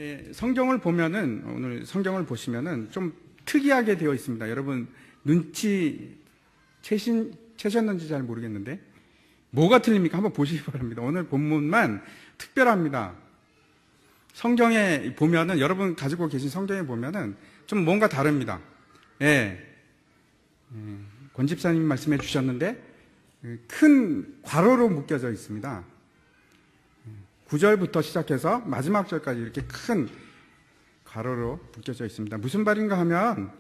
예, 성경을 보면은, 오늘 성경을 보시면은 좀 특이하게 되어 있습니다. 여러분, 눈치 채셨는지 잘 모르겠는데, 뭐가 틀립니까? 한번 보시기 바랍니다. 오늘 본문만 특별합니다. 성경에 보면은, 여러분 가지고 계신 성경에 보면은 좀 뭔가 다릅니다. 예. 권 집사님 말씀해 주셨는데, 큰 괄호로 묶여져 있습니다. 9절부터 시작해서 마지막 절까지 이렇게 큰 괄호로 묶여져 있습니다. 무슨 말인가 하면,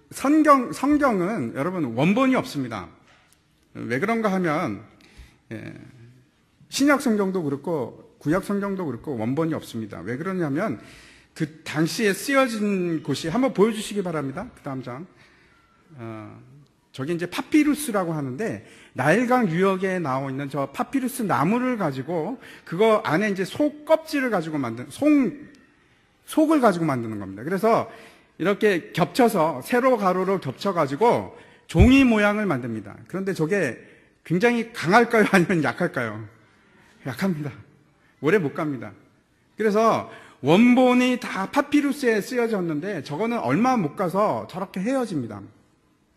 성경은 여러분 원본이 없습니다. 왜 그런가 하면, 신약 성경도 그렇고 구약 성경도 그렇고 원본이 없습니다. 왜 그러냐면, 그 당시에 쓰여진 곳이 한번 보여주시기 바랍니다. 그 다음 장. 저게 이제 파피루스라고 하는데, 나일강 유역에 나와 있는 저 파피루스 나무를 가지고, 그거 안에 이제 속 껍질을 가지고 속을 가지고 만드는 겁니다. 그래서 이렇게 겹쳐서, 세로 가로로 겹쳐가지고 종이 모양을 만듭니다. 그런데 저게 굉장히 강할까요? 아니면 약할까요? 약합니다. 오래 못 갑니다. 그래서 원본이 다 파피루스에 쓰여졌는데, 저거는 얼마 못 가서 저렇게 헤어집니다.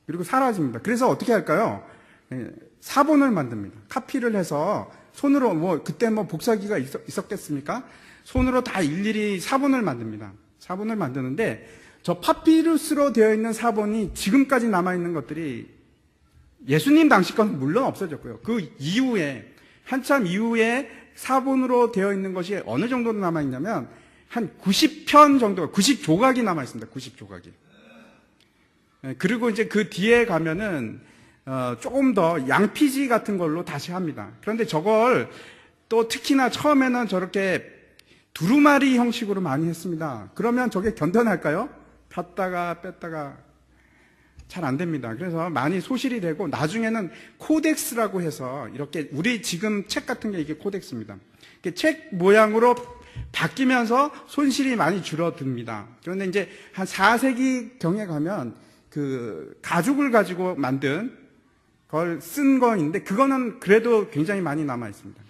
그리고 사라집니다. 그래서 어떻게 할까요? 사본을 만듭니다. 카피를 해서 손으로, 그때 복사기가 있었겠습니까? 손으로 다 일일이 사본을 만듭니다. 사본을 만드는데, 저 파피루스로 되어 있는 사본이 지금까지 남아있는 것들이 예수님 당시 건 물론 없어졌고요. 그 이후에, 한참 이후에 사본으로 되어 있는 것이 어느 정도로 남아있냐면, 한 90편 정도, 90조각이 남아있습니다. 90조각이. 그리고 이제 그 뒤에 가면은 조금 더 양피지 같은 걸로 다시 합니다. 그런데 저걸 또 특히나 처음에는 저렇게 두루마리 형식으로 많이 했습니다. 그러면 저게 견뎌날까요? 폈다가 뺐다가 잘 안 됩니다. 그래서 많이 소실이 되고, 나중에는 코덱스라고 해서, 이렇게 우리 지금 책 같은 게 이게 코덱스입니다. 책 모양으로 바뀌면서 손실이 많이 줄어듭니다. 그런데 이제 한 4세기 경에 가면 그 가죽을 가지고 만든 걸 쓴 거인데, 그거는 그래도 굉장히 많이 남아 있습니다.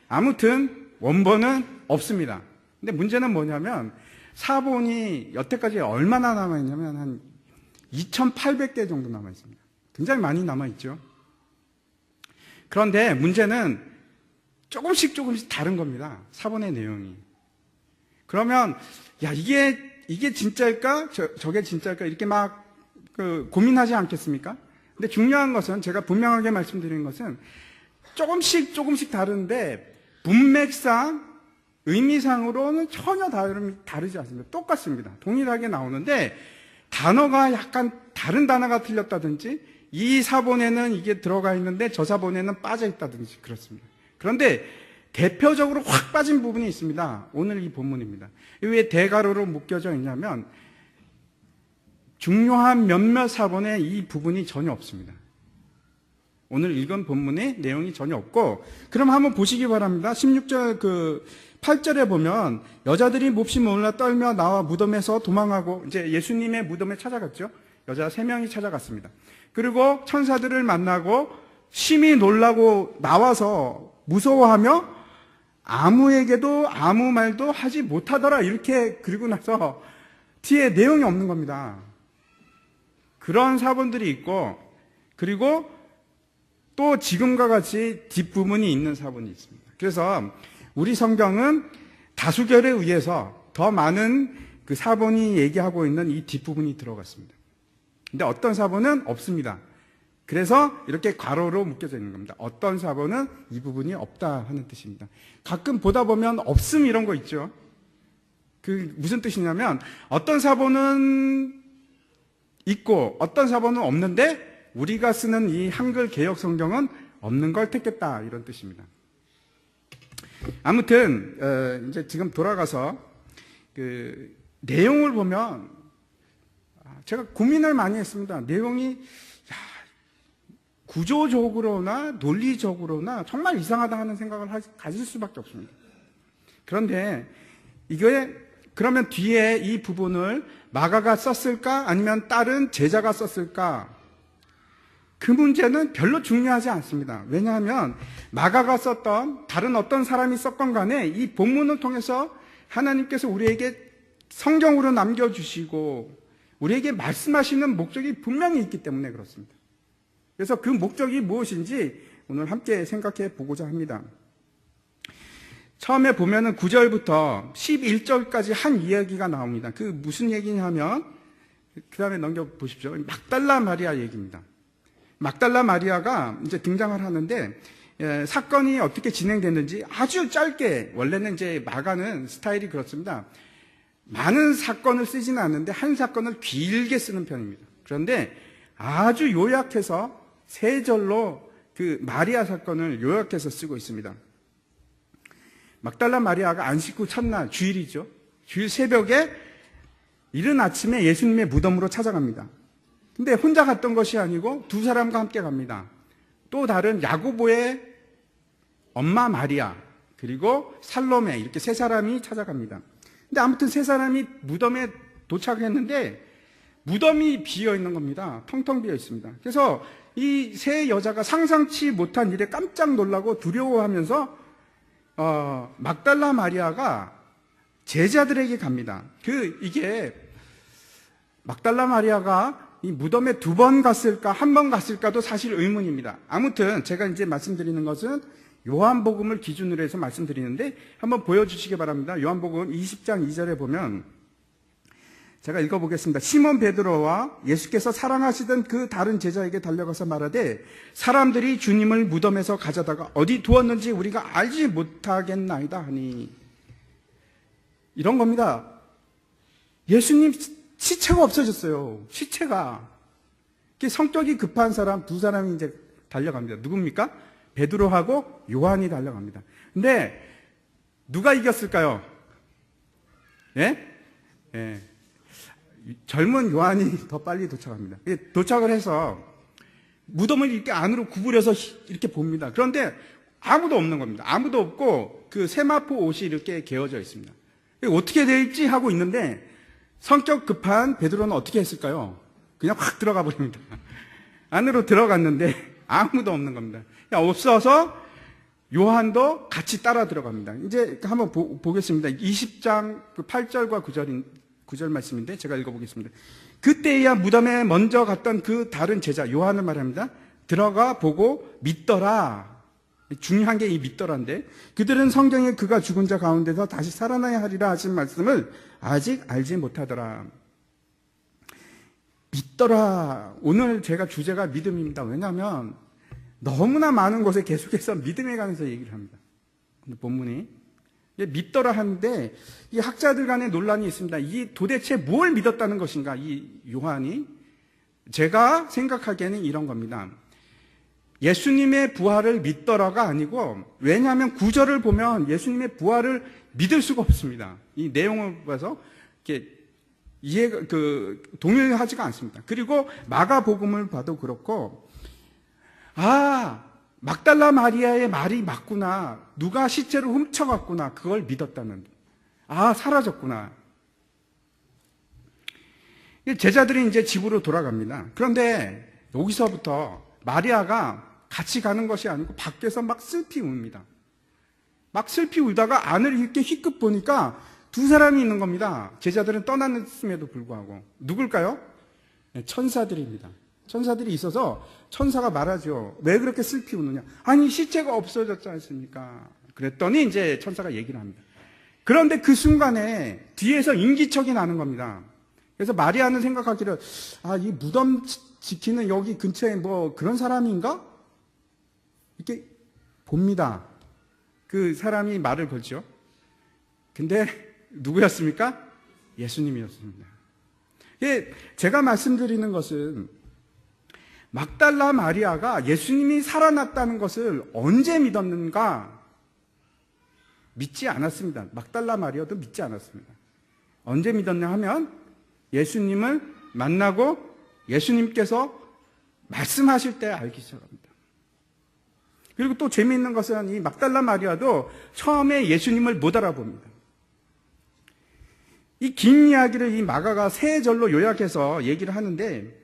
아무튼 원본은 없습니다. 근데 문제는 뭐냐면, 사본이 여태까지 얼마나 남아 있냐면 한 2,800개 정도 남아 있습니다. 굉장히 많이 남아 있죠. 그런데 문제는 조금씩 다른 겁니다. 사본의 내용이. 그러면 야, 이게 진짜일까? 저게 진짜일까? 이렇게 막 고민하지 않겠습니까? 근데 중요한 것은, 제가 분명하게 말씀드린 것은, 조금씩 다른데 문맥상, 의미상으로는 전혀 다르지 않습니다. 똑같습니다. 동일하게 나오는데 단어가 약간 다른 단어가 틀렸다든지, 이 사본에는 이게 들어가 있는데 저 사본에는 빠져 있다든지 그렇습니다. 그런데 대표적으로 확 빠진 부분이 있습니다. 오늘 이 본문입니다. 왜 대가로로 묶여져 있냐면, 중요한 몇몇 사본에 이 부분이 전혀 없습니다. 오늘 읽은 본문의 내용이 전혀 없고, 그럼 한번 보시기 바랍니다. 16절 8절에 보면, 여자들이 몹시 놀라 떨며 나와 무덤에서 도망하고, 이제 예수님의 무덤에 찾아갔죠. 여자 3명이 찾아갔습니다. 그리고 천사들을 만나고 심히 놀라고 나와서 무서워하며 아무에게도 아무 말도 하지 못하더라, 이렇게. 그리고 나서 뒤에 내용이 없는 겁니다. 그런 사본들이 있고, 그리고 또 지금과 같이 뒷부분이 있는 사본이 있습니다. 그래서 우리 성경은 다수결에 의해서 더 많은 그 사본이 얘기하고 있는 이 뒷부분이 들어갔습니다. 근데 어떤 사본은 없습니다. 그래서 이렇게 괄호로 묶여져 있는 겁니다. 어떤 사본은 이 부분이 없다 하는 뜻입니다. 가끔 보다 보면 없음 이런 거 있죠. 그 무슨 뜻이냐면, 어떤 사본은 있고 어떤 사본은 없는데 우리가 쓰는 이 한글 개역 성경은 없는 걸 택했다, 이런 뜻입니다. 아무튼 이제 지금 돌아가서 그 내용을 보면 제가 고민을 많이 했습니다. 내용이 구조적으로나 논리적으로나 정말 이상하다 하는 생각을 가질 수밖에 없습니다. 그런데 이게 그러면 뒤에 이 부분을 마가가 썼을까? 아니면 다른 제자가 썼을까? 그 문제는 별로 중요하지 않습니다. 왜냐하면 마가가 썼던 다른 어떤 사람이 썼건 간에 이 본문을 통해서 하나님께서 우리에게 성경으로 남겨주시고 우리에게 말씀하시는 목적이 분명히 있기 때문에 그렇습니다. 그래서 그 목적이 무엇인지 오늘 함께 생각해 보고자 합니다. 처음에 보면은 9절부터 11절까지 한 이야기가 나옵니다. 그 무슨 얘기냐면, 그 다음에 넘겨보십시오. 막달라 마리아 얘기입니다. 막달라 마리아가 이제 등장을 하는데, 사건이 어떻게 진행됐는지 아주 짧게, 원래는 이제 마가는 스타일이 그렇습니다. 많은 사건을 쓰지는 않는데 한 사건을 길게 쓰는 편입니다. 그런데 아주 요약해서 세 절로 그 마리아 사건을 요약해서 쓰고 있습니다. 막달라 마리아가 안식 후 첫날, 주일이죠. 주일 새벽에 이른 아침에 예수님의 무덤으로 찾아갑니다. 근데 혼자 갔던 것이 아니고 두 사람과 함께 갑니다. 또 다른 야고보의 엄마 마리아, 그리고 살로메, 이렇게 세 사람이 찾아갑니다. 근데 아무튼 세 사람이 무덤에 도착했는데 무덤이 비어 있는 겁니다. 텅텅 비어 있습니다. 그래서 이 세 여자가 상상치 못한 일에 깜짝 놀라고 두려워하면서 막달라 마리아가 제자들에게 갑니다. 이게 막달라 마리아가 이 무덤에 2번 갔을까, 1번 갔을까도 사실 의문입니다. 아무튼 제가 이제 말씀드리는 것은 요한복음을 기준으로 해서 말씀드리는데 한번 보여주시기 바랍니다. 요한복음 20장 2절에 보면 제가 읽어보겠습니다. 시몬 베드로와 예수께서 사랑하시던 그 다른 제자에게 달려가서 말하되 사람들이 주님을 무덤에서 가져다가 어디 두었는지 우리가 알지 못하겠나이다 하니, 이런 겁니다. 예수님 시체가 없어졌어요. 시체가. 성격이 급한 사람 두 사람이 이제 달려갑니다. 누굽니까? 베드로하고 요한이 달려갑니다. 근데 누가 이겼을까요? 예? 예. 젊은 요한이 더 빨리 도착합니다. 도착을 해서 무덤을 이렇게 안으로 구부려서 이렇게 봅니다. 그런데 아무도 없는 겁니다. 아무도 없고 그 세마포 옷이 이렇게 개어져 있습니다. 어떻게 될지 하고 있는데 성격 급한 베드로는 어떻게 했을까요? 그냥 확 들어가 버립니다. 안으로 들어갔는데 아무도 없는 겁니다. 없어서 요한도 같이 따라 들어갑니다. 이제 한번 보겠습니다. 20장 8절과 9절 말씀인데 제가 읽어보겠습니다. 그때야 무덤에 먼저 갔던 그 다른 제자 요한을 말합니다. 들어가 보고 믿더라. 중요한 게 이 믿더라인데, 그들은 성경에 그가 죽은 자 가운데서 다시 살아나야 하리라 하신 말씀을 아직 알지 못하더라. 믿더라. 오늘 제가 주제가 믿음입니다. 왜냐하면 너무나 많은 곳에 계속해서 믿음에 관해서 얘기를 합니다. 본문이 믿더라 하는데 이 학자들 간에 논란이 있습니다. 이 도대체 뭘 믿었다는 것인가, 이 요한이? 제가 생각하기에는 이런 겁니다. 예수님의 부활을 믿더라가 아니고, 왜냐하면 구절을 보면 예수님의 부활을 믿을 수가 없습니다. 이 내용을 봐서 이렇게 동일하지가 않습니다. 그리고 마가복음을 봐도 그렇고, 막달라 마리아의 말이 맞구나. 누가 시체를 훔쳐갔구나. 그걸 믿었다는. 사라졌구나. 제자들이 이제 집으로 돌아갑니다. 그런데 여기서부터 마리아가 같이 가는 것이 아니고 밖에서 막 슬피 웁니다. 막 슬피 울다가 안을 이렇게 휘끗 보니까 두 사람이 있는 겁니다. 제자들은 떠났음에도 불구하고. 누굴까요? 천사들입니다. 천사들이 있어서 천사가 말하죠. 왜 그렇게 슬피 우느냐? 아니, 시체가 없어졌지 않습니까? 그랬더니 이제 천사가 얘기를 합니다. 그런데 그 순간에 뒤에서 인기척이 나는 겁니다. 그래서 마리아는 생각하기를, 이 무덤 지키는 여기 근처에 뭐 그런 사람인가? 이렇게 봅니다. 그 사람이 말을 걸죠. 근데 누구였습니까? 예수님이었습니다. 제가 말씀드리는 것은 막달라 마리아가 예수님이 살아났다는 것을 언제 믿었는가? 믿지 않았습니다. 막달라 마리아도 믿지 않았습니다. 언제 믿었냐 하면 예수님을 만나고 예수님께서 말씀하실 때 알기 시작합니다. 그리고 또 재미있는 것은 이 막달라 마리아도 처음에 예수님을 못 알아봅니다. 이 긴 이야기를 이 마가가 세 절로 요약해서 얘기를 하는데,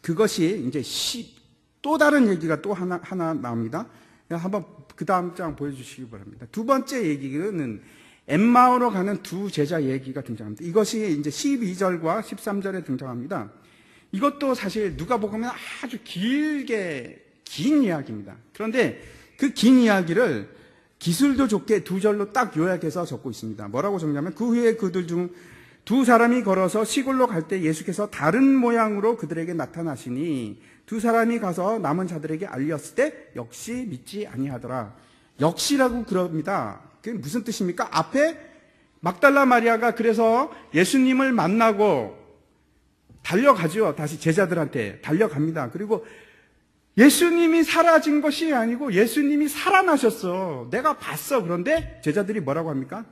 그것이 이제 또 다른 얘기가 또 하나 나옵니다. 한번 그 다음 장 보여주시기 바랍니다. 두 번째 얘기는 엠마오로 가는 두 제자 얘기가 등장합니다. 이것이 이제 12절과 13절에 등장합니다. 이것도 사실 누가복음은 아주 긴 이야기입니다. 그런데 그 긴 이야기를 기술도 좋게 두 절로 딱 요약해서 적고 있습니다. 뭐라고 적냐면 그 후에 그들 중 두 사람이 걸어서 시골로 갈 때 예수께서 다른 모양으로 그들에게 나타나시니 두 사람이 가서 남은 자들에게 알렸을 때 역시 믿지 아니하더라. 역시라고 그럽니다. 그게 무슨 뜻입니까? 앞에 막달라 마리아가 그래서 예수님을 만나고 달려가죠. 다시 제자들한테 달려갑니다. 그리고 예수님이 사라진 것이 아니고 예수님이 살아나셨어. 내가 봤어. 그런데 제자들이 뭐라고 합니까?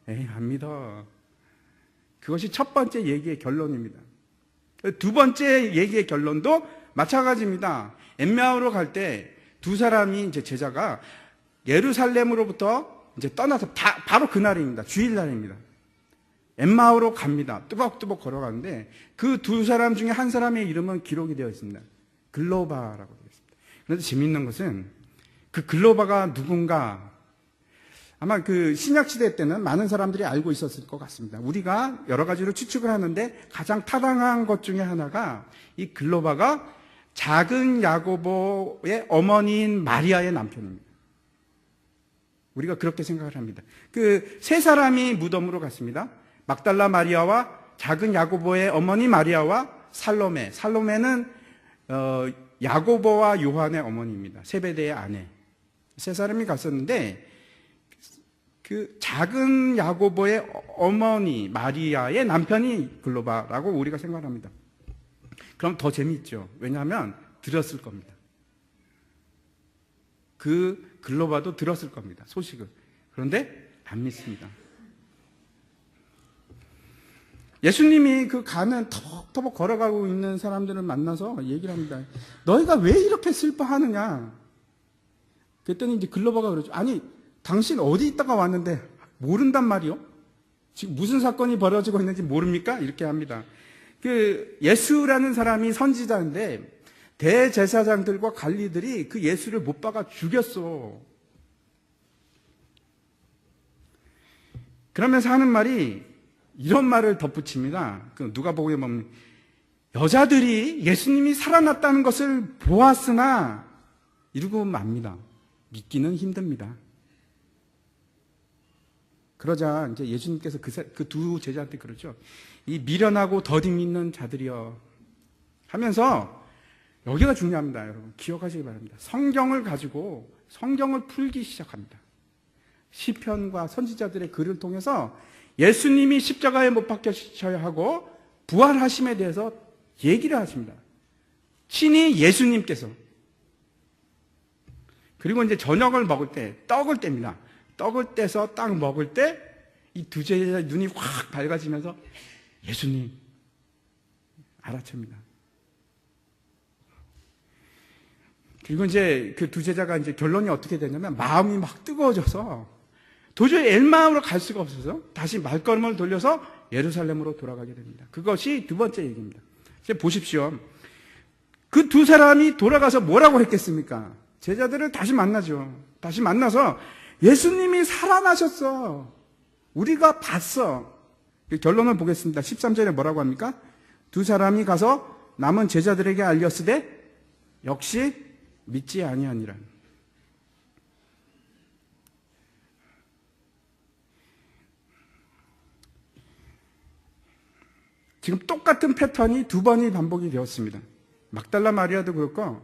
에이, 안 믿어. 그것이 첫 번째 얘기의 결론입니다. 두 번째 얘기의 결론도 마찬가지입니다. 엠마오로 갈 때 두 사람이 이제 제자가 예루살렘으로부터 이제 떠나서 바로 그날입니다. 주일날입니다. 엠마오로 갑니다. 뚜벅뚜벅 걸어가는데 그 두 사람 중에 한 사람의 이름은 기록이 되어 있습니다. 글로바라고 되어 있습니다. 그런데 재미있는 것은 그 글로바가 누군가 아마 그 신약시대 때는 많은 사람들이 알고 있었을 것 같습니다. 우리가 여러 가지로 추측을 하는데 가장 타당한 것 중에 하나가 이 글로바가 작은 야고보의 어머니인 마리아의 남편입니다. 우리가 그렇게 생각을 합니다. 그 세 사람이 무덤으로 갔습니다. 막달라 마리아와 작은 야고보의 어머니 마리아와 살로메. 살로메는 야고보와 요한의 어머니입니다. 세베대의 아내. 세 사람이 갔었는데 그 작은 야고보의 어머니 마리아의 남편이 글로바라고 우리가 생각합니다. 그럼 더 재미있죠. 왜냐하면 들었을 겁니다. 그 글로바도 들었을 겁니다. 소식을. 그런데 안 믿습니다. 예수님이 그 가는 터벅터벅 걸어가고 있는 사람들을 만나서 얘기를 합니다. 너희가 왜 이렇게 슬퍼하느냐? 그랬더니 이제 글로바가 그러죠. 아니, 당신 어디 있다가 왔는데 모른단 말이요? 지금 무슨 사건이 벌어지고 있는지 모릅니까? 이렇게 합니다. 그 예수라는 사람이 선지자인데 대제사장들과 관리들이 그 예수를 못 박아 죽였어. 그러면서 하는 말이 이런 말을 덧붙입니다. 그 누가복음에 보면 여자들이 예수님이 살아났다는 것을 보았으나 이러고 맙니다. 믿기는 힘듭니다. 그러자 이제 예수님께서 그 두 제자한테 그러죠. 이 미련하고 더디 믿는 자들이여 하면서 여기가 중요합니다. 여러분 기억하시기 바랍니다. 성경을 가지고 성경을 풀기 시작합니다. 시편과 선지자들의 글을 통해서 예수님이 십자가에 못 박히셔야 하고 부활하심에 대해서 얘기를 하십니다. 친히 예수님께서. 그리고 이제 저녁을 먹을 때 떡을 뗍니다. 떡을 떼서 딱 먹을 때 이 두 제자 눈이 확 밝아지면서 예수님 알아챕니다. 그리고 이제 그 두 제자가 이제 결론이 어떻게 되냐면 마음이 막 뜨거워져서 도저히 엘마으로 갈 수가 없어서 다시 말걸음을 돌려서 예루살렘으로 돌아가게 됩니다. 그것이 두 번째 얘기입니다. 이제 보십시오. 그 두 사람이 돌아가서 뭐라고 했겠습니까? 제자들을 다시 만나죠. 다시 만나서 예수님이 살아나셨어. 우리가 봤어. 결론을 보겠습니다. 13절에 뭐라고 합니까? 두 사람이 가서 남은 제자들에게 알렸으되 역시 믿지 아니하니라. 지금 똑같은 패턴이 두 번이 반복이 되었습니다. 막달라 마리아도 그렇고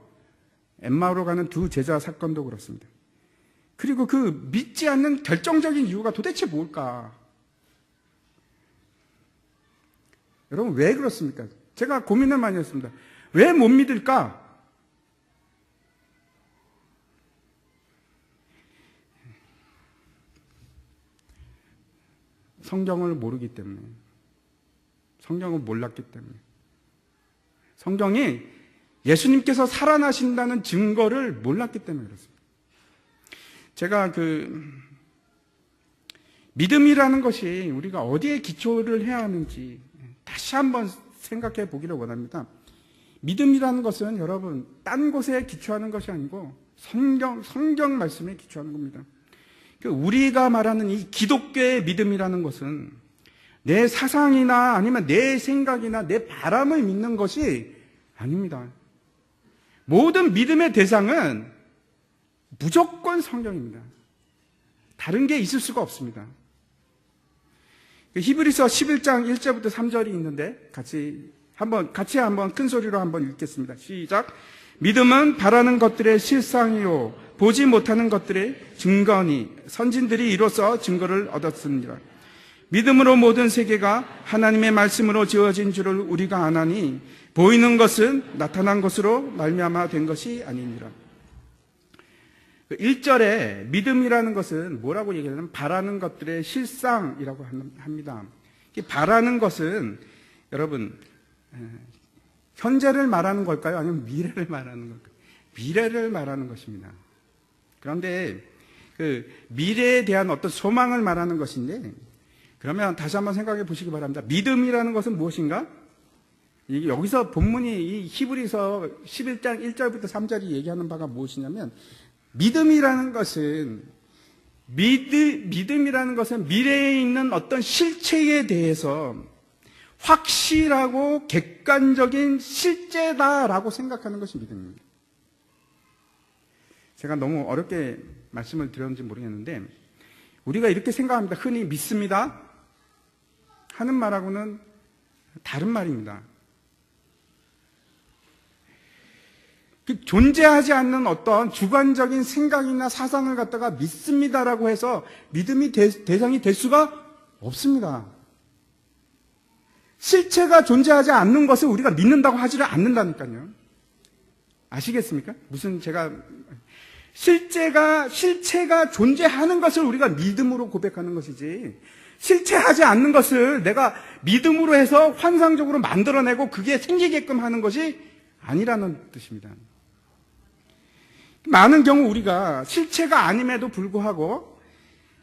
엠마오로 가는 두 제자 사건도 그렇습니다. 그리고 그 믿지 않는 결정적인 이유가 도대체 뭘까? 여러분 왜 그렇습니까? 제가 고민을 많이 했습니다. 왜 못 믿을까? 성경을 모르기 때문에, 성경을 몰랐기 때문에, 성경이 예수님께서 살아나신다는 증거를 몰랐기 때문에 그렇습니다. 제가 믿음이라는 것이 우리가 어디에 기초를 해야 하는지 다시 한번 생각해 보기를 원합니다. 믿음이라는 것은 여러분 딴 곳에 기초하는 것이 아니고 성경 말씀에 기초하는 겁니다. 우리가 말하는 이 기독교의 믿음이라는 것은 내 사상이나 아니면 내 생각이나 내 바람을 믿는 것이 아닙니다. 모든 믿음의 대상은 무조건 성경입니다. 다른 게 있을 수가 없습니다. 히브리서 11장 1절부터 3절이 있는데 같이 한번 큰 소리로 한번 읽겠습니다. 시작. 믿음은 바라는 것들의 실상이요 보지 못하는 것들의 증거니 선진들이 이로써 증거를 얻었습니다. 믿음으로 모든 세계가 하나님의 말씀으로 지어진 줄을 우리가 아나니 보이는 것은 나타난 것으로 말미암아 된 것이 아니니라. 1절에 믿음이라는 것은 뭐라고 얘기하냐면 바라는 것들의 실상이라고 합니다. 바라는 것은 여러분 현재를 말하는 걸까요? 아니면 미래를 말하는 걸까요? 미래를 말하는 것입니다. 그런데 그 미래에 대한 어떤 소망을 말하는 것인데 그러면 다시 한번 생각해 보시기 바랍니다. 믿음이라는 것은 무엇인가? 여기서 본문이 이 히브리서 11장 1절부터 3절이 얘기하는 바가 무엇이냐면 믿음이라는 것은 미래에 있는 어떤 실체에 대해서 확실하고 객관적인 실제다라고 생각하는 것이 믿음입니다. 제가 너무 어렵게 말씀을 드렸는지 모르겠는데 우리가 이렇게 생각합니다. 흔히 믿습니다 하는 말하고는 다른 말입니다. 존재하지 않는 어떤 주관적인 생각이나 사상을 갖다가 믿습니다라고 해서 믿음이 대상이 될 수가 없습니다. 실체가 존재하지 않는 것을 우리가 믿는다고 하지를 않는다니까요. 아시겠습니까? 실체가 존재하는 것을 우리가 믿음으로 고백하는 것이지, 실체하지 않는 것을 내가 믿음으로 해서 환상적으로 만들어내고 그게 생기게끔 하는 것이 아니라는 뜻입니다. 많은 경우 우리가 실체가 아님에도 불구하고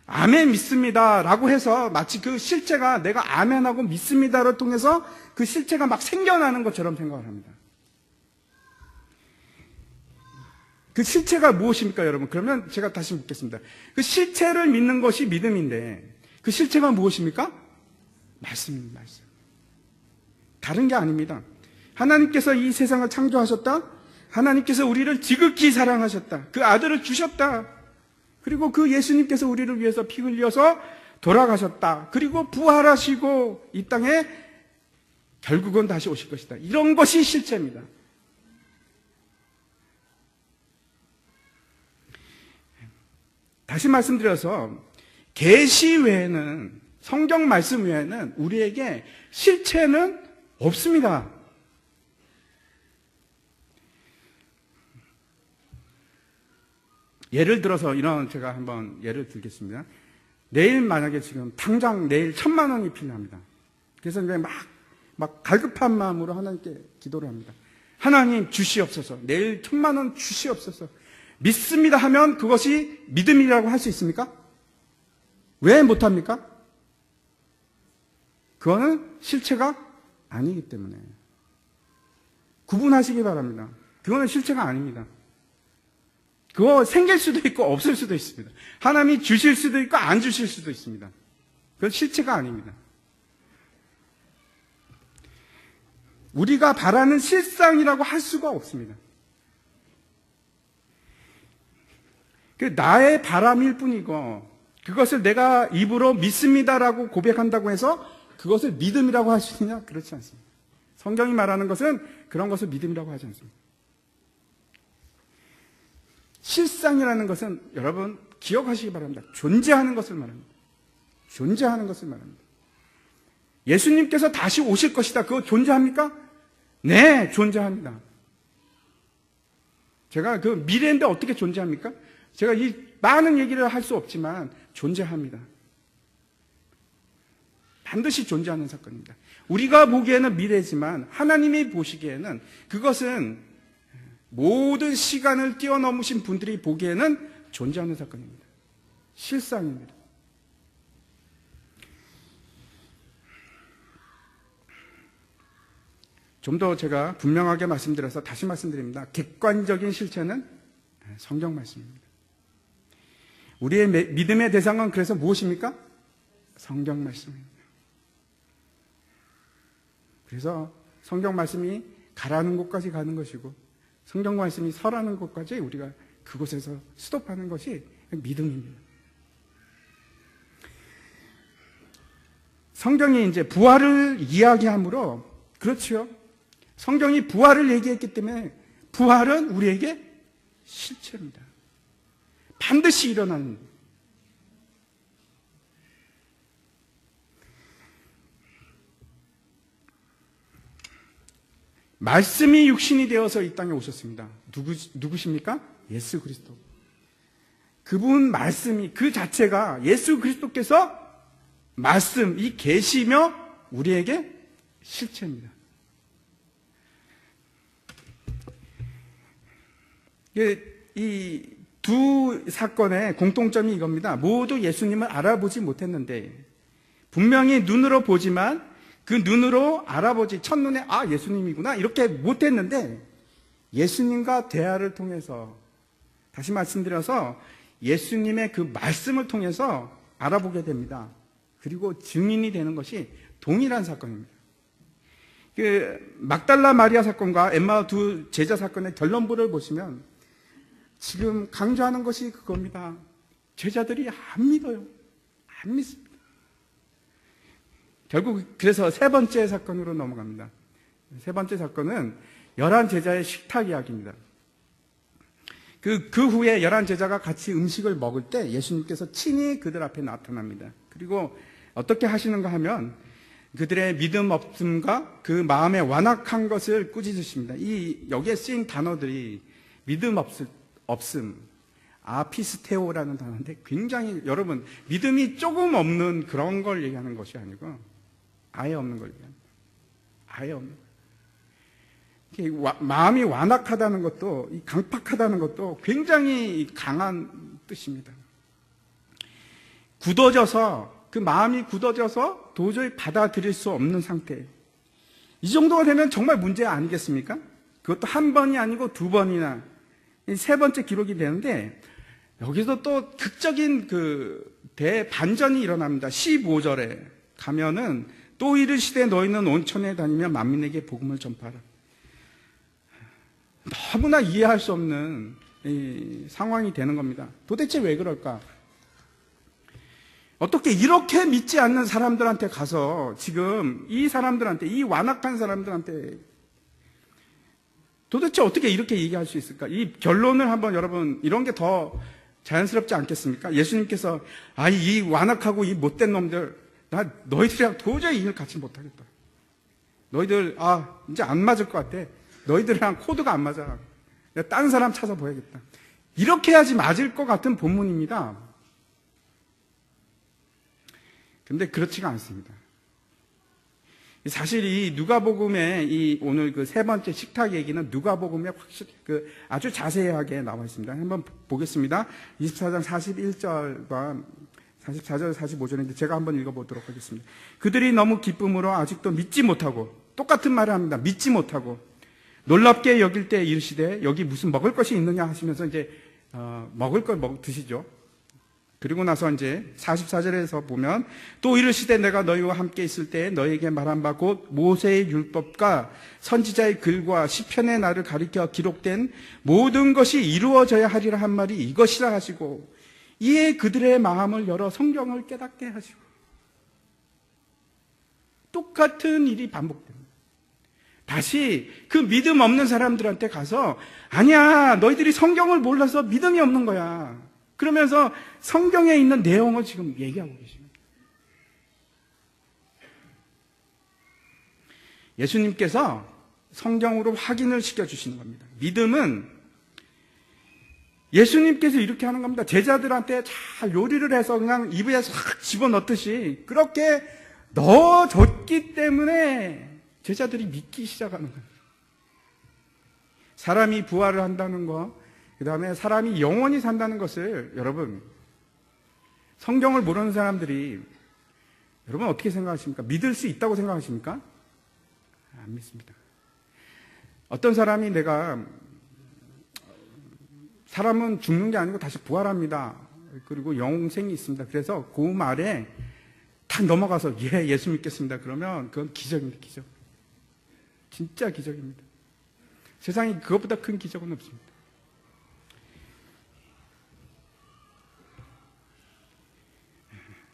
아멘 믿습니다라고 해서 마치 그 실체가 내가 아멘하고 믿습니다를 통해서 그 실체가 막 생겨나는 것처럼 생각을 합니다. 그 실체가 무엇입니까, 여러분? 그러면 제가 다시 묻겠습니다. 그 실체를 믿는 것이 믿음인데 그 실체가 무엇입니까? 말씀입니다. 말씀. 다른 게 아닙니다. 하나님께서 이 세상을 창조하셨다. 하나님께서 우리를 지극히 사랑하셨다. 그 아들을 주셨다. 그리고 그 예수님께서 우리를 위해서 피 흘려서 돌아가셨다. 그리고 부활하시고 이 땅에 결국은 다시 오실 것이다. 이런 것이 실체입니다. 다시 말씀드려서 계시 외에는, 성경 말씀 외에는 우리에게 실체는 없습니다. 예를 들어서 제가 한번 예를 들겠습니다. 내일 만약에 지금 당장 내일 1,000만 원이 필요합니다. 그래서 막 갈급한 마음으로 하나님께 기도를 합니다. 하나님 주시옵소서. 내일 1,000만 원 주시옵소서. 믿습니다 하면 그것이 믿음이라고 할 수 있습니까? 왜 못합니까? 그거는 실체가 아니기 때문에. 구분하시기 바랍니다. 그거는 실체가 아닙니다. 그거 생길 수도 있고 없을 수도 있습니다. 하나님이 주실 수도 있고 안 주실 수도 있습니다. 그건 실체가 아닙니다. 우리가 바라는 실상이라고 할 수가 없습니다. 나의 바람일 뿐이고 그것을 내가 입으로 믿습니다라고 고백한다고 해서 그것을 믿음이라고 할 수 있느냐? 그렇지 않습니다. 성경이 말하는 것은 그런 것을 믿음이라고 하지 않습니다. 실상이라는 것은 여러분 기억하시기 바랍니다. 존재하는 것을 말합니다. 존재하는 것을 말합니다. 예수님께서 다시 오실 것이다. 그거 존재합니까? 네, 존재합니다. 제가 그 미래인데 어떻게 존재합니까? 제가 이 많은 얘기를 할 수 없지만 존재합니다. 반드시 존재하는 사건입니다. 우리가 보기에는 미래지만 하나님이 보시기에는 그것은 모든 시간을 뛰어넘으신 분들이 보기에는 존재하는 사건입니다. 실상입니다. 좀 더 제가 분명하게 말씀드려서 다시 말씀드립니다. 객관적인 실체는 성경 말씀입니다. 우리의 믿음의 대상은 그래서 무엇입니까? 성경 말씀입니다. 그래서 성경 말씀이 가라는 곳까지 가는 것이고 성경 말씀이 서라는 곳까지 우리가 그곳에서 스톱하는 것이 믿음입니다. 성경이 이제 부활을 이야기하므로 그렇지요. 성경이 부활을 얘기했기 때문에 부활은 우리에게 실체입니다. 반드시 일어나는. 말씀이 육신이 되어서 이 땅에 오셨습니다. 누구십니까? 예수 그리스도. 그분 말씀이 그 자체가 예수 그리스도께서 말씀이 계시며 우리에게 실체입니다. 이 두 사건의 공통점이 이겁니다. 모두 예수님을 알아보지 못했는데 분명히 눈으로 보지만 그 눈으로 알아보지 첫눈에 아 예수님이구나 이렇게 못했는데 예수님과 대화를 통해서 다시 말씀드려서 예수님의 그 말씀을 통해서 알아보게 됩니다. 그리고 증인이 되는 것이 동일한 사건입니다. 그 막달라 마리아 사건과 엠마 두 제자 사건의 결론부를 보시면 지금 강조하는 것이 그겁니다. 제자들이 안 믿어요. 안 믿습니다. 결국 그래서 세 번째 사건으로 넘어갑니다. 세 번째 사건은 11 제자의 식탁 이야기입니다. 그 후에 11 제자가 같이 음식을 먹을 때 예수님께서 친히 그들 앞에 나타납니다. 그리고 어떻게 하시는가 하면 그들의 믿음 없음과 그 마음의 완악한 것을 꾸짖으십니다. 여기에 쓰인 단어들이 믿음 없음, 아피스테오라는 단어인데 굉장히 여러분 믿음이 조금 없는 그런 걸 얘기하는 것이 아니고 아예 없는 걸 얘기합니다. 아예 없는 걸. 마음이 완악하다는 것도 강팍하다는 것도 굉장히 강한 뜻입니다. 굳어져서 그 마음이 굳어져서 도저히 받아들일 수 없는 상태. 이 정도가 되면 정말 문제 아니겠습니까? 그것도 한 번이 아니고 두 번이나 세 번째 기록이 되는데 여기서 또 극적인 그 대반전이 일어납니다. 15절에 가면은 또 이르시되 너희는 온천에 다니며 만민에게 복음을 전파하라. 너무나 이해할 수 없는 상황이 되는 겁니다. 도대체 왜 그럴까? 어떻게 이렇게 믿지 않는 사람들한테 가서 지금 이 사람들한테 이 완악한 사람들한테 도대체 어떻게 이렇게 얘기할 수 있을까? 이 결론을 한번 여러분 이런 게 더 자연스럽지 않겠습니까? 예수님께서 이 완악하고 이 못된 놈들 나 너희들이랑 도저히 일을 같이 못하겠다. 너희들 이제 안 맞을 것 같아. 너희들이랑 코드가 안 맞아. 내가 다른 사람 찾아봐야겠다. 이렇게 해야지 맞을 것 같은 본문입니다. 근데 그렇지가 않습니다. 사실 이 누가복음의 오늘 그 세 번째 식탁 얘기는 누가복음에 확실히 아주 자세하게 나와 있습니다. 한번 보겠습니다. 24장 41절과 44절, 45절인데 제가 한번 읽어보도록 하겠습니다. 그들이 너무 기쁨으로 아직도 믿지 못하고 똑같은 말을 합니다. 믿지 못하고 놀랍게 여길 때 이르시되 여기 무슨 먹을 것이 있느냐 하시면서 이제 먹을 걸 드시죠. 그리고 나서 이제 44절에서 보면 또 이르시되 내가 너희와 함께 있을 때 너희에게 말한 바 곧 모세의 율법과 선지자의 글과 시편의 날을 가리켜 기록된 모든 것이 이루어져야 하리라 한 말이 이것이라 하시고 이에 그들의 마음을 열어 성경을 깨닫게 하시고 똑같은 일이 반복됩니다. 다시 그 믿음 없는 사람들한테 가서 아니야 너희들이 성경을 몰라서 믿음이 없는 거야. 그러면서 성경에 있는 내용을 지금 얘기하고 계십니다. 예수님께서 성경으로 확인을 시켜주시는 겁니다. 믿음은 예수님께서 이렇게 하는 겁니다. 제자들한테 잘 요리를 해서 그냥 입에 싹 집어넣듯이 그렇게 넣어줬기 때문에 제자들이 믿기 시작하는 거예요. 사람이 부활을 한다는 거, 그 다음에 사람이 영원히 산다는 것을 여러분 성경을 모르는 사람들이 여러분 어떻게 생각하십니까? 믿을 수 있다고 생각하십니까? 안 믿습니다. 어떤 사람이 내가 사람은 죽는 게 아니고 다시 부활합니다. 그리고 영생이 있습니다. 그래서 그 말에 탁 넘어가서 예수 믿겠습니다. 그러면 그건 기적입니다. 기적. 진짜 기적입니다. 세상에 그것보다 큰 기적은 없습니다.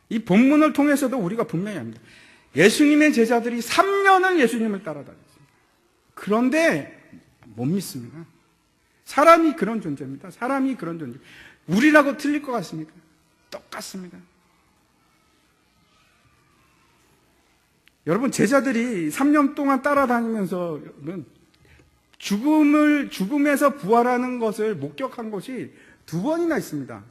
이 본문을 통해서도 우리가 분명히 합니다. 예수님의 제자들이 3년을 예수님을 따라다녔습니다. 그런데 못 믿습니다. 사람이 그런 존재입니다. 사람이 그런 존재. 우리라고 틀릴 것 같습니까? 똑같습니다. 여러분, 제자들이 3년 동안 따라다니면서 죽음에서 부활하는 것을 목격한 것이 2번이나 있습니다.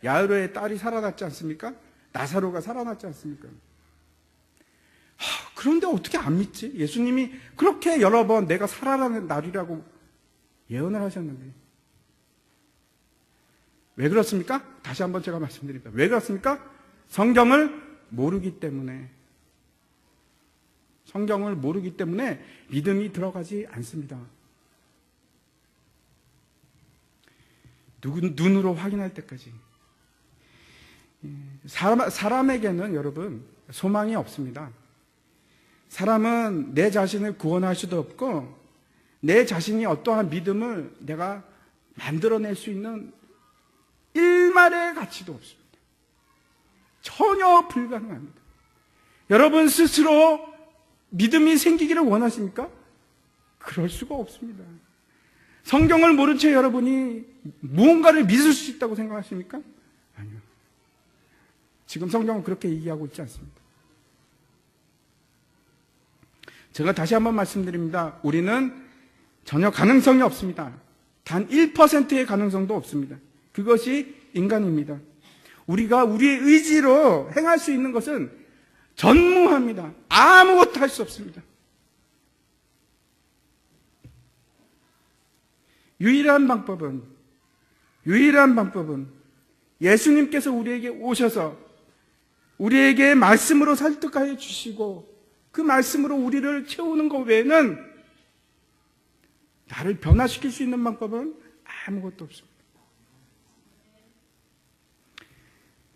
야이로의 딸이 살아났지 않습니까? 나사로가 살아났지 않습니까? 그런데 어떻게 안 믿지? 예수님이 그렇게 여러 번 내가 살아나는 날이라고 예언을 하셨는데. 왜 그렇습니까? 다시 한번 제가 말씀드립니다. 왜 그렇습니까? 성경을 모르기 때문에. 성경을 모르기 때문에 믿음이 들어가지 않습니다. 눈으로 확인할 때까지. 사람에게는 여러분 소망이 없습니다. 사람은 내 자신을 구원할 수도 없고 내 자신이 어떠한 믿음을 내가 만들어낼 수 있는 일말의 가치도 없습니다. 전혀 불가능합니다. 여러분 스스로 믿음이 생기기를 원하십니까? 그럴 수가 없습니다. 성경을 모른 채 여러분이 무언가를 믿을 수 있다고 생각하십니까? 아니요. 지금 성경은 그렇게 얘기하고 있지 않습니다. 제가 다시 한번 말씀드립니다. 우리는 전혀 가능성이 없습니다. 단 1%의 가능성도 없습니다. 그것이 인간입니다. 우리가 우리의 의지로 행할 수 있는 것은 전무합니다. 아무것도 할 수 없습니다. 유일한 방법은 예수님께서 우리에게 오셔서 우리에게 말씀으로 설득하여 주시고 그 말씀으로 우리를 채우는 것 외에는 나를 변화시킬 수 있는 방법은 아무것도 없습니다.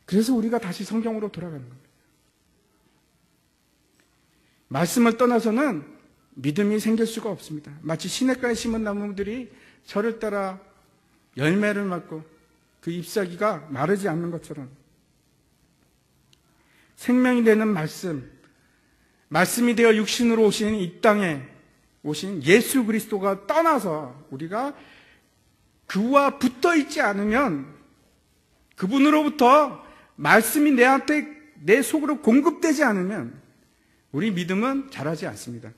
그래서 우리가 다시 성경으로 돌아가는 겁니다. 말씀을 떠나서는 믿음이 생길 수가 없습니다. 마치 시냇가에 심은 나무들이 저를 따라 열매를 맺고 그 잎사귀가 마르지 않는 것처럼 생명이 되는 말씀이 되어 육신으로 오신 이 땅에 오신 예수 그리스도가 떠나서 우리가 그와 붙어 있지 않으면 그분으로부터 말씀이 내 속으로 공급되지 않으면 우리 믿음은 자라지 않습니다.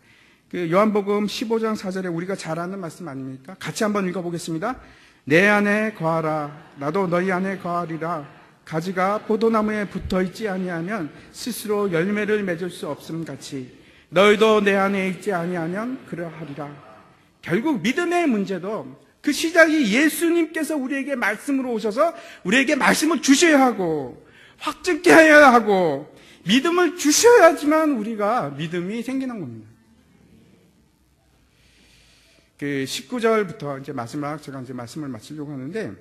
그 요한복음 15장 4절에 우리가 잘 아는 말씀 아닙니까? 같이 한번 읽어보겠습니다. 내 안에 거하라 나도 너희 안에 거하리라. 가지가 포도나무에 붙어있지 아니하면 스스로 열매를 맺을 수 없음 같이 너희도 내 안에 있지 아니하면 그러하리라. 결국 믿음의 문제도 그 시작이 예수님께서 우리에게 말씀으로 오셔서 우리에게 말씀을 주셔야 하고 확증케 해야 하고 믿음을 주셔야지만 우리가 믿음이 생기는 겁니다. 그 19절부터 이제 마지막 제가 이제 말씀을 마치려고 하는데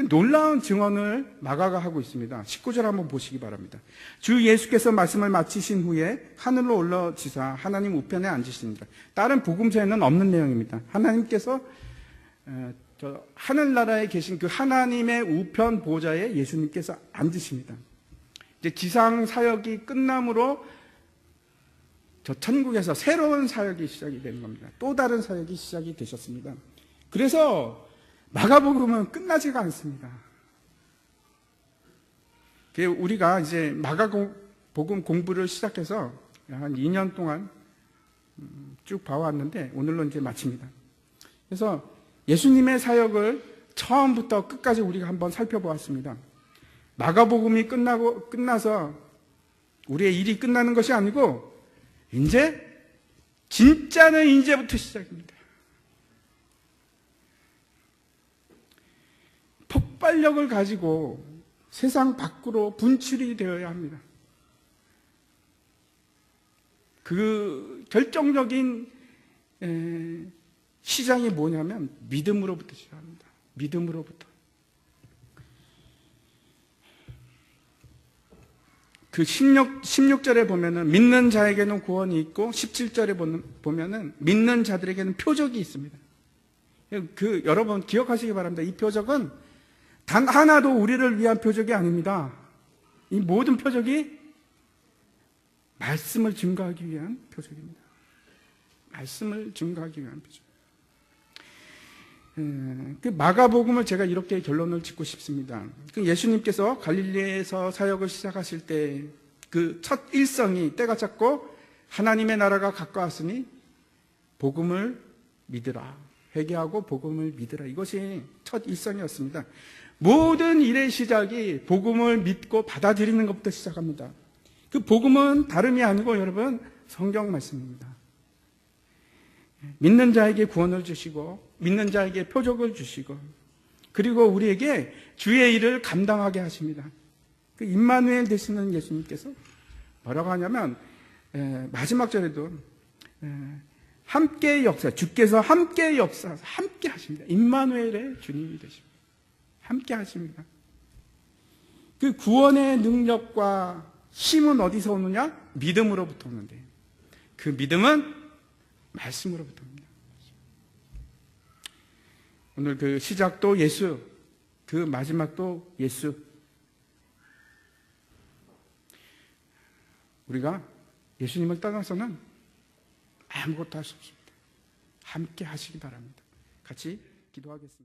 놀라운 증언을 마가가 하고 있습니다. 19절 한번 보시기 바랍니다. 주 예수께서 말씀을 마치신 후에 하늘로 올라지사 하나님 우편에 앉으십니다. 다른 복음서에는 없는 내용입니다. 하나님께서 저 하늘나라에 계신 그 하나님의 우편 보좌에 예수님께서 앉으십니다. 이제 지상 사역이 끝남으로 저 천국에서 새로운 사역이 시작이 되는 겁니다. 또 다른 사역이 시작이 되셨습니다. 그래서 마가복음은 끝나지가 않습니다. 우리가 이제 마가복음 공부를 시작해서 한 2년 동안 쭉 봐왔는데 오늘로 이제 마칩니다. 그래서 예수님의 사역을 처음부터 끝까지 우리가 한번 살펴보았습니다. 마가복음이 끝나서 우리의 일이 끝나는 것이 아니고 진짜는 이제부터 시작입니다. 폭발력을 가지고 세상 밖으로 분출이 되어야 합니다. 그 결정적인 시장이 뭐냐면 믿음으로부터 시작합니다. 믿음으로부터. 그 16절에 보면은 믿는 자에게는 구원이 있고 17절에 보면은 믿는 자들에게는 표적이 있습니다. 여러분 기억하시기 바랍니다. 이 표적은 단 하나도 우리를 위한 표적이 아닙니다. 이 모든 표적이 말씀을 증거하기 위한 표적입니다. 말씀을 증거하기 위한 표적. 그 마가복음을 제가 이렇게 결론을 짓고 싶습니다. 예수님께서 갈릴리에서 사역을 시작하실 때 그 첫 일성이 때가 찼고 하나님의 나라가 가까웠으니 복음을 믿으라. 회개하고 복음을 믿으라. 이것이 첫 일성이었습니다. 모든 일의 시작이 복음을 믿고 받아들이는 것부터 시작합니다. 그 복음은 다름이 아니고 여러분 성경 말씀입니다. 믿는 자에게 구원을 주시고 믿는 자에게 표적을 주시고 그리고 우리에게 주의 일을 감당하게 하십니다. 그 임마누엘 되시는 예수님께서 뭐라고 하냐면 마지막 절에도 함께 역사, 주께서 함께 역사, 함께 하십니다. 임마누엘의 주님이 되십니다. 함께 하십니다. 그 구원의 능력과 힘은 어디서 오느냐? 믿음으로부터 오는데 그 믿음은 말씀으로부터 옵니다. 오늘 그 시작도 예수, 그 마지막도 예수. 우리가 예수님을 떠나서는 아무것도 할 수 없습니다. 함께 하시기 바랍니다. 같이 기도하겠습니다.